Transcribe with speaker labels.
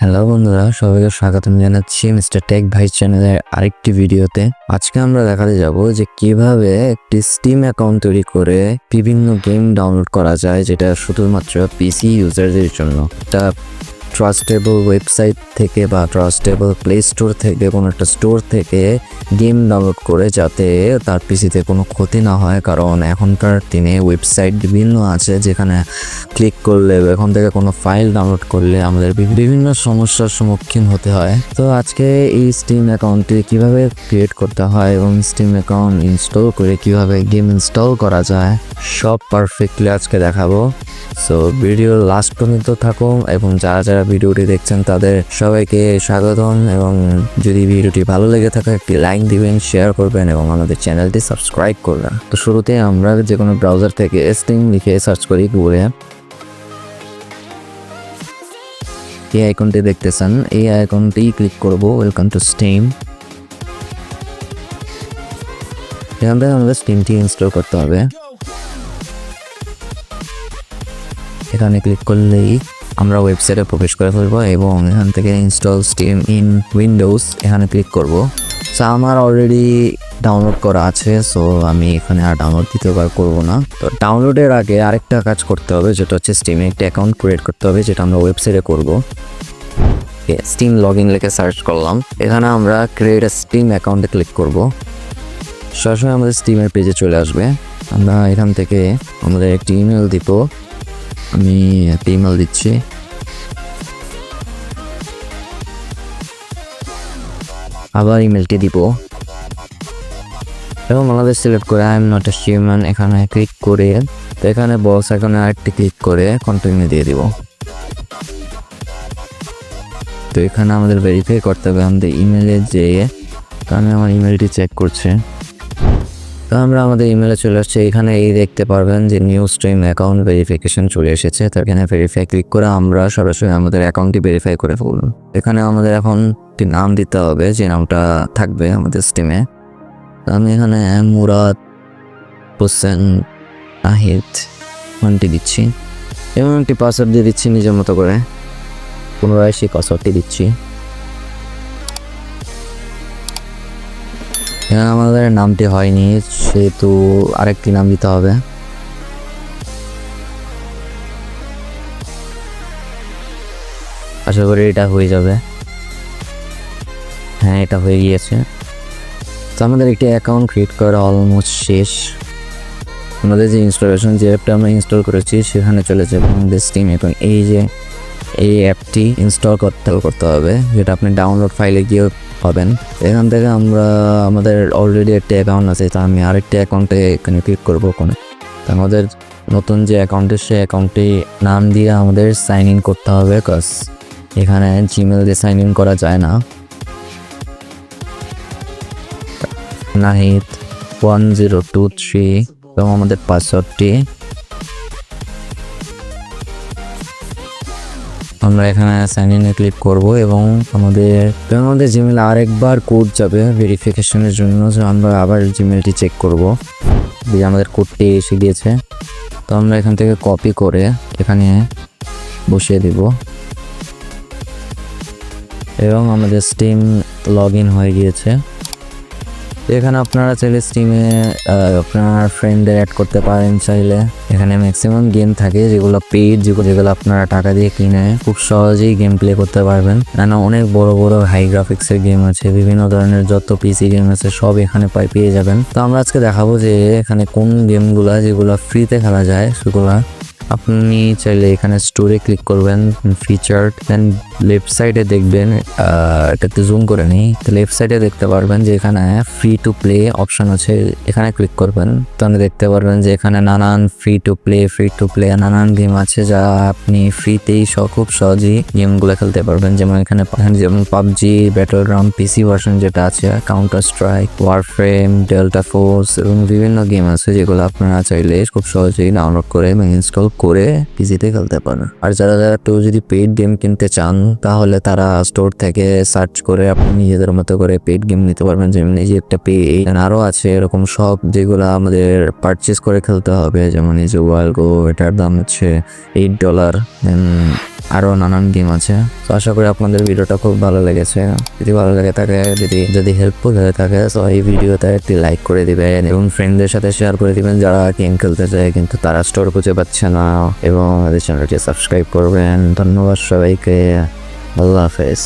Speaker 1: Hello বন্ধুরা, সবাইকে স্বাগতম জানাচ্ছি মিস্টার টেক ভাই চ্যানেলের আরেকটি ভিডিওতে। আজকে আমরা দেখাতে যাব যে কিভাবে একটি স্টিম অ্যাকাউন্ট তৈরি করে বিভিন্ন গেম ডাউনলোড করা যায়, যেটা শুধুমাত্র পিসি ইউজারদের জন্য। এটা ট্রাস্টেবল ওয়েবসাইট থেকে বা ট্রাস্টেবল প্লে স্টোর থেকে, কোনো একটা স্টোর থেকে গেম ডাউনলোড করে, যাতে তার পিসিতে কোনো ক্ষতি না হয়। কারণ এখনকার দিনে ওয়েবসাইট বিভিন্ন আছে যেখানে ক্লিক করলে, এখান থেকে কোনো ফাইল ডাউনলোড করলে আমাদের বিভিন্ন সমস্যার সম্মুখীন হতে হয়। তো আজকে এই স্টিম অ্যাকাউন্টটি কিভাবে ক্রিয়েট করতে হয় এবং স্টিম অ্যাকাউন্ট ইনস্টল করে কিভাবে গেম ইনস্টল করা যায়, সব পারফেক্টলি আজকে দেখাবো। সো ভিডিও লাস্ট পর্যন্ত থাকুন, এবং যারা যারা ভিডিওটি দেখছেন তাদের সবাইকে স্বাগতম। এবং যদি ভিডিওটি ভালো লেগে থাকে একটি লাইক দিবেন, শেয়ার করবেন এবং আমাদের চ্যানেলটি সাবস্ক্রাইব করবেন। তো শুরুতে আমরা যে কোনো ব্রাউজার থেকে স্টিম লিখে সার্চ করি গুগলে। এই আইকনটি দেখতেছেন, এই আইকনটি ক্লিক করব, ওয়েলকাম টু স্টিম। এখান থেকে আমাদের স্টিমটি ইনস্টল করতে হবে। এখানে ক্লিক করলেই আমরা ওয়েবসাইটে প্রবেশ করে ফেলবো এবং এখান থেকে ইনস্টল স্টিম ইন উইন্ডোজ এখানে ক্লিক করব। সো আমার অলরেডি ডাউনলোড করা আছে, সো আমি এখানে আর ডাউনলোড দ্বিতীয়বার করবো না। তো ডাউনলোডের আগে আরেকটা কাজ করতে হবে, যেটা হচ্ছে স্টিমে একটা অ্যাকাউন্ট ক্রিয়েট করতে হবে, যেটা আমরা ওয়েবসাইটে করব। স্টিম লগ ইন লিখে সার্চ করলাম, এখানে আমরা ক্রিয়েট আ স্টিম অ্যাকাউন্টে ক্লিক করব। সরাসরি আমাদের স্টিমের পেজে চলে আসবে। আমরা এখান থেকে আমাদের একটি ইমেল দিব, আমি একটা ইমেল দিচ্ছি। আবার ইমেলটি দিব এবং আমাদের সিলেক্ট করে I am not a human এখানে ক্লিক করে, তো এখানে বক্স এখানে আরেকটি ক্লিক করে কন্টিনিউ দিয়ে দিব। তো এখানে আমাদের ভেরিফাই করতে হবে আমাদের ইমেলে যেয়ে, কারণ আমার ইমেলটি চেক করছে। তো আমরা আমাদের ইমেলে চলে আসছে, এখানে এই দেখতে পারবেন যে নিউ স্ট্রিম অ্যাকাউন্ট ভেরিফিকেশন চলে এসেছে। তো এখানে ভেরিফাই ক্লিক করে আমরা সরাসরি আমাদের অ্যাকাউন্টটি ভেরিফাই করে ফেলব। এখানে আমাদের এখন একটি নাম দিতে হবে, যে নামটা থাকবে আমাদের স্টিমে। তো আমি এখানে মুরাদ হোসেন নাহিদ নামটি দিচ্ছি এবং একটি পাসওয়ার্ড দিয়ে দিচ্ছি নিজের মতো করে। পুনরায় সেই পাসওয়ার্ডটি দিচ্ছি। এখানে আমাদের নামটি হয়নি, সেহেতু আরেকটি নাম দিতে হবে। আশা করি এটা হয়ে যাবে। হ্যাঁ, এটা হয়ে গিয়েছে। তো আমাদের একটি অ্যাকাউন্ট ক্রিয়েট করা অলমোস্ট শেষ। আমাদের যে ইনস্টলেশন, যে অ্যাপটা আমরা ইনস্টল করেছি সেখানে চলে যাবে আমাদের স্টিম। এবং এই যে এই অ্যাপটি ইনস্টল করতে হবে, যেটা আপনি ডাউনলোড ফাইলে গিয়ে পাবেন। এখান থেকে আমরা আমাদের অলরেডি একটা অ্যাকাউন্ট আছে, তা আমি আরেকটা অ্যাকাউন্টে এখানে ক্লিক করবো। তো আমাদের নতুন যে অ্যাকাউন্টের সে অ্যাকাউন্টটি নাম দিয়ে আমাদের সাইন ইন করতে হবে, কজ এখানে জিমেল দিয়ে সাইন ইন করা যায় না। নাহিদ 1023 এবং আমাদের পাসওয়ার্ডটি আমরা এখানে সাইন ইনে ক্লিক করব এবং আমাদের জিমেলে আরেকবার কোড যাবে ভেরিফিকেশনের জন্য। যে আমরা আবার জিমেলটি চেক করব যে আমাদের কোডটি এসে গিয়েছে। তো আমরা এখান থেকে কপি করে এখানে বসিয়ে দিব এবং আমাদের স্টিম লগ ইন হয়ে গিয়েছে। এখানে আপনারা চাইলে স্টিমে আপনার ফ্রেন্ডদের অ্যাড করতে পারেন চাইলে। এখানে ম্যাক্সিমাম গেম থাকে যেগুলো পেইড, যেগুলো আপনারা টাকা দিয়ে কিনে খুব সহজেই গেম প্লে করতে পারবেন। নানা অনেক বড় বড় হাই গ্রাফিক্সের গেম আছে, বিভিন্ন ধরনের যত পিসি গেম আছে সব এখানে পেয়ে যাবেন। তো আমরা আজকে দেখাবো যে এখানে কোন গেমগুলো যেগুলো ফ্রিতে খেলা যায় সেগুলা। আপনি চাইলে এখানে স্টোরে ক্লিক করবেন, ফিচার, দেন লেফট সাইডে দেখবেন, একটু জুম করে নিই। তো লেফট সাইডে দেখতে পারবেন যে এখানে ফ্রি টু প্লে অপশন আছে, এখানে ক্লিক করবেন। তাহলে দেখতে পারবেন যে এখানে নানান ফ্রি টু প্লে নানান গেম আছে, যা আপনি ফ্রিতেই খুব সহজেই গেমগুলো খেলতে পারবেন। যেমন এখানে পাবজি, ব্যাটল গ্রাউন্ড পিসি ভার্সন যেটা আছে, counter strike, wireframe, delta force এবং বিভিন্ন গেম আছে, যেগুলো আপনারা চাইলে খুব সহজেই ডাউনলোড করে এবং ইনস্টল করে পিসিতে খেলতে পারেন। আর যারা কেউ যদি পেইড গেম কিনতে চান, তাহলে তারা স্টোর থেকে সার্চ করে আপনি নিজেদের মতো করে পেইড গেম নিতে পারবেন। যেমন এই যে একটা পেইড, আরও আছে এরকম সব, যেগুলো আমাদের পারচেস করে খেলতে হবে। যেমন এই যে ওয়াইল্ড গো, এটার দাম হচ্ছে $8। দেন আরও নানান গেম আছে। তো আশা করি আপনাদের ভিডিওটা খুব ভালো লেগেছে। যদি ভালো লেগে থাকে, যদি হেল্পফুল হয়ে থাকে, তো এই ভিডিওতে একটি লাইক করে দিবেন এবং ফ্রেন্ডদের সাথে শেয়ার করে দিবেন যারা গেম খেলতে চায় কিন্তু তারা স্টোর খুঁজে পাচ্ছে না, এবং আমাদের চ্যানেলটি সাবস্ক্রাইব করবেন। ধন্যবাদ সবাইকে, আল্লাহ হাফেজ।